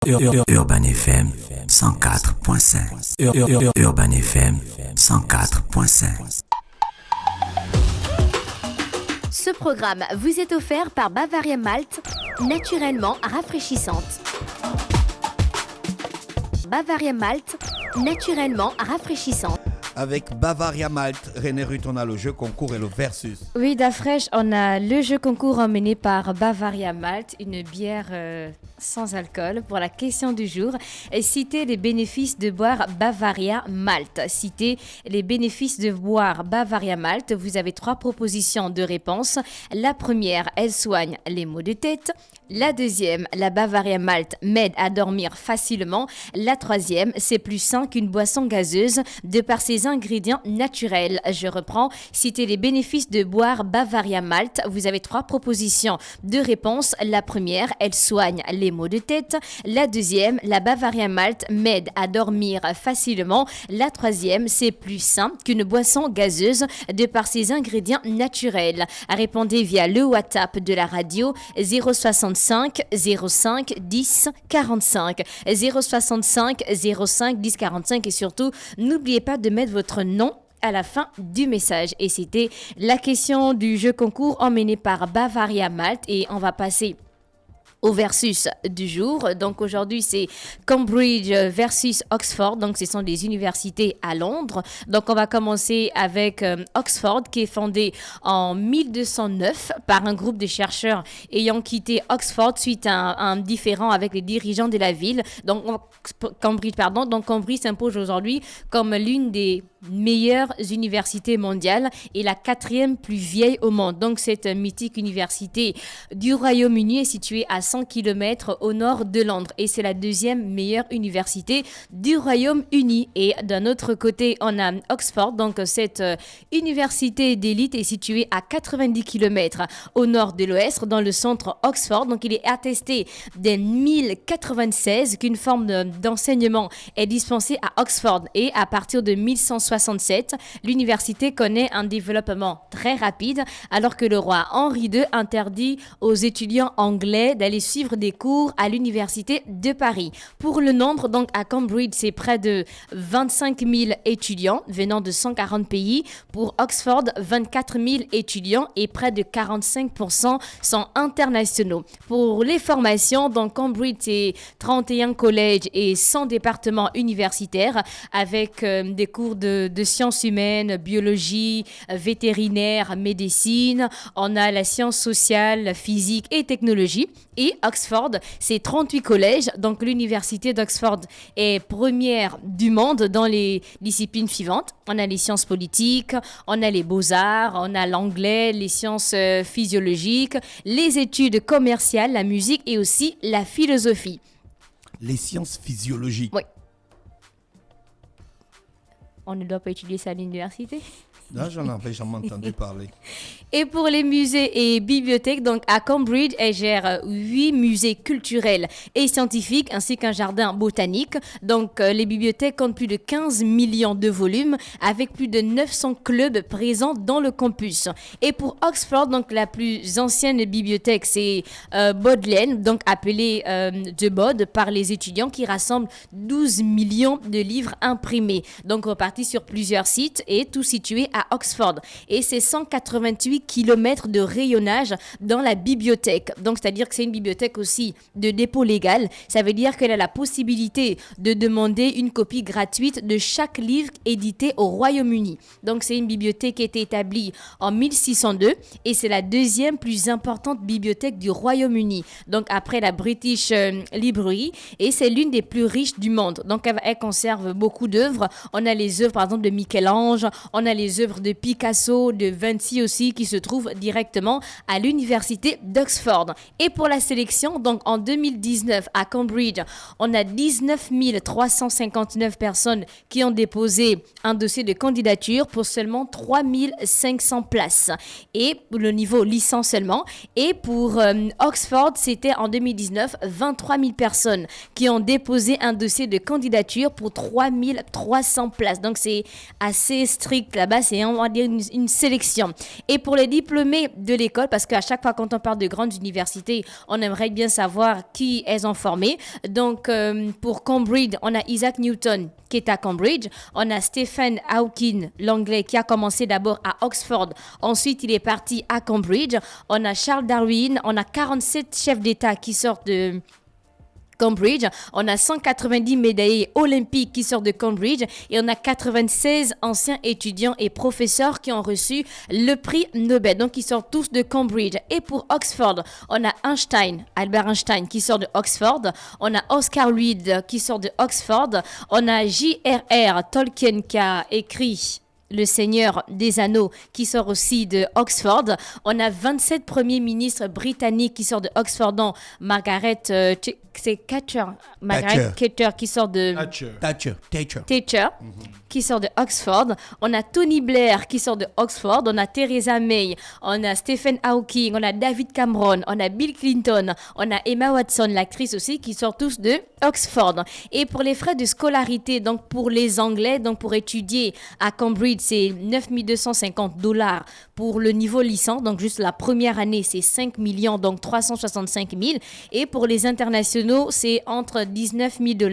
Urban FM 104.5. Urban FM 104.5. Ce programme vous est offert par Bavaria Malt, naturellement rafraîchissante. Bavaria Malt, naturellement rafraîchissante. Avec Bavaria Malt, René Ruth, on a le jeu concours et le versus. Oui, d'Afresh, on a le jeu concours emmené par Bavaria Malt, une bière sans alcool. Pour la question du jour, citez les bénéfices de boire Bavaria Malt. Citez les bénéfices de boire Bavaria Malt. Vous avez 3 propositions de réponse. La première, elle soigne les maux de tête. La deuxième, la Bavaria Malt m'aide à dormir facilement. La troisième, c'est plus sain qu'une boisson gazeuse de par ses ingrédients naturels. Je reprends, citez les bénéfices de boire Bavaria Malt. Vous avez 3 propositions de réponse. La première, elle soigne les maux de tête. La deuxième, la Bavaria Malt m'aide à dormir facilement. La troisième, c'est plus sain qu'une boisson gazeuse de par ses ingrédients naturels. Répondez via le WhatsApp de la radio 065 05 10 45 065 05 10 45 et surtout n'oubliez pas de mettre votre nom à la fin du message. Et c'était la question du jeu concours emmené par Bavaria Malt et on va passer au versus du jour. Donc aujourd'hui, c'est Cambridge versus Oxford. Donc ce sont des universités à Londres. Donc on va commencer avec Oxford qui est fondée en 1209 par un groupe de chercheurs ayant quitté Oxford suite à un différend avec les dirigeants de la ville. Donc Cambridge s'impose aujourd'hui comme l'une des meilleures universités mondiales et la 4e plus vieille au monde. Donc cette mythique université du Royaume-Uni est située à 100 km au nord de Londres et c'est la 2e meilleure université du Royaume-Uni. Et d'un autre côté, on a Oxford. Donc cette université d'élite est située à 90 km au nord de l'Ouest dans le centre Oxford. Donc il est attesté dès 1096 qu'une forme d'enseignement est dispensée à Oxford et à partir de 1167, l'université connaît un développement très rapide alors que le roi Henri II interdit aux étudiants anglais d'aller suivre des cours à l'université de Paris. Pour le nombre, donc à Cambridge, c'est près de 25 000 étudiants venant de 140 pays. Pour Oxford, 24 000 étudiants et près de 45% sont internationaux. Pour les formations, donc Cambridge, c'est 31 collèges et 100 départements universitaires avec des cours de sciences humaines, biologie, vétérinaire, médecine. On a la science sociale, physique et technologie. Et Oxford, c'est 38 collèges. Donc l'université d'Oxford est première du monde dans les disciplines suivantes. On a les sciences politiques, on a les beaux-arts, on a l'anglais, les sciences physiologiques, les études commerciales, la musique et aussi la philosophie. Les sciences physiologiques. Oui. On ne doit pas étudier ça à l'université. Là, j'en avais jamais entendu parler. Et pour les musées et bibliothèques, donc à Cambridge, elle gère 8 musées culturels et scientifiques ainsi qu'un jardin botanique. Donc les bibliothèques comptent plus de 15 millions de volumes avec plus de 900 clubs présents dans le campus. Et pour Oxford, donc la plus ancienne bibliothèque, c'est Bodleian, donc appelée The Bod par les étudiants qui rassemble 12 millions de livres imprimés. Donc repartis sur plusieurs sites et tout situé à Oxford. Et c'est 188 km de rayonnage dans la bibliothèque. Donc, c'est-à-dire que c'est une bibliothèque aussi de dépôt légal. Ça veut dire qu'elle a la possibilité de demander une copie gratuite de chaque livre édité au Royaume-Uni. Donc, c'est une bibliothèque qui a été établie en 1602 et c'est la 2e plus importante bibliothèque du Royaume-Uni. Donc, après la British Library et c'est l'une des plus riches du monde. Donc, elle conserve beaucoup d'œuvres. On a les œuvres, par exemple, de Michel-Ange. On a les œuvres de Picasso, de Vinci aussi, qui se trouvent directement à l'université d'Oxford. Et pour la sélection, donc en 2019 à Cambridge, on a 19 359 personnes qui ont déposé un dossier de candidature pour seulement 3 500 places. Et pour le niveau licence seulement. Et pour Oxford, c'était en 2019 23 000 personnes qui ont déposé un dossier de candidature pour 3 300 places. Donc c'est assez strict là-bas, c'est c'est on va dire une sélection. Et pour les diplômés de l'école, parce qu'à chaque fois quand on parle de grandes universités, on aimerait bien savoir qui elles ont formé. Donc pour Cambridge, on a Isaac Newton qui est à Cambridge. On a Stephen Hawking, l'anglais, qui a commencé d'abord à Oxford. Ensuite, il est parti à Cambridge. On a Charles Darwin. On a 47 chefs d'État qui sortent de Cambridge. On a 190 médaillés olympiques qui sortent de Cambridge et on a 96 anciens étudiants et professeurs qui ont reçu le prix Nobel. Donc, ils sortent tous de Cambridge. Et pour Oxford, on a Albert Einstein qui sort de Oxford. On a Oscar Wilde qui sort de Oxford. On a J.R.R. Tolkien qui a écrit Le Seigneur des Anneaux qui sort aussi de Oxford. On a 27 premiers ministres britanniques qui sortent de Oxford, dont Margaret Thatcher qui sort de Thatcher qui sort de Oxford. On a Tony Blair qui sort de Oxford. On a Theresa May. On a Stephen Hawking. On a David Cameron. On a Bill Clinton. On a Emma Watson, l'actrice aussi, qui sort tous de Oxford. Et pour les frais de scolarité, donc pour les Anglais, donc pour étudier à Cambridge, c'est $9 250 pour le niveau licence. Donc juste la première année, c'est 5 millions, donc 365 000. Et pour les internationaux, c'est entre $19 000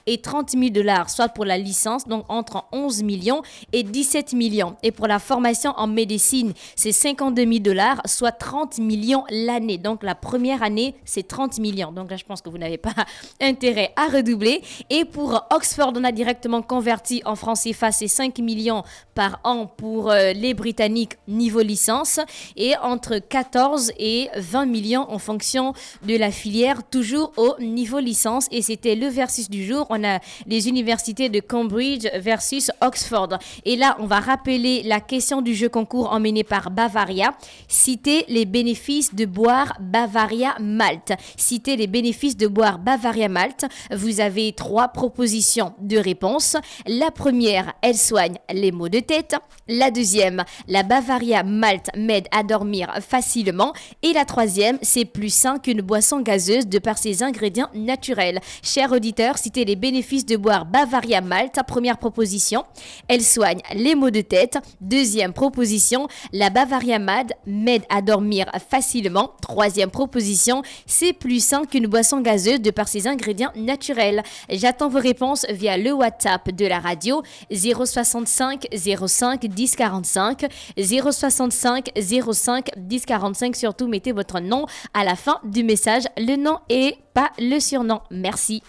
et $30 000, soit pour la licence, donc entre 11 millions et 17 millions. Et pour la formation en médecine, c'est $52 000, soit 30 millions l'année. Donc la première année, c'est 30 millions. Donc là, je pense que vous n'avez pas intérêt à redoubler. Et pour Oxford, on a directement converti en francs CFA, c'est 5 millions par an pour les Britanniques niveau licence et entre 14 et 20 millions en fonction de la filière, toujours au niveau licence. Et c'était le versus du jour. On a les universités de Cambridge versus Oxford. Et là, on va rappeler la question du jeu concours emmené par Bavaria. Citez les bénéfices de boire Bavaria Malt. Citez les bénéfices de boire Bavaria Malt. Vous avez 3 propositions de réponse. La première, elle soigne les maux de tête. La deuxième, la Bavaria Malt m'aide à dormir facilement. Et la troisième, c'est plus sain qu'une boisson gazeuse de par ses ingrédients naturels. Chers auditeurs, citez les bénéfices de boire Bavaria Malt. Première proposition, elle soigne les maux de tête. Deuxième proposition, la Bavaria Malt m'aide à dormir facilement. Troisième proposition, c'est plus sain qu'une boisson gazeuse de par ses ingrédients naturels. J'attends vos réponses via le WhatsApp de la radio 065 05 10 45 065 05 10 45. Surtout, mettez votre nom à la fin du message, le nom et pas le surnom. Merci.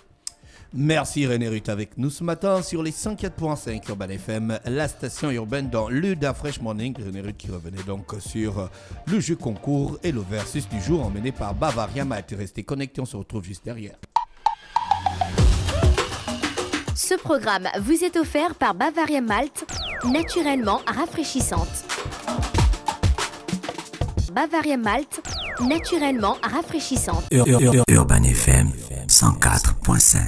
Merci René Ruth avec nous ce matin sur les 104.5 Urban FM, la station urbaine dans le Da Fresh Morning. René Ruth qui revenait donc sur le jeu concours et le versus du jour emmené par Bavaria Malt. Restez connectés, on se retrouve juste derrière. Ce programme vous est offert par Bavaria Malt, naturellement rafraîchissante. Bavaria Malt, naturellement rafraîchissante. Urban FM 104.5.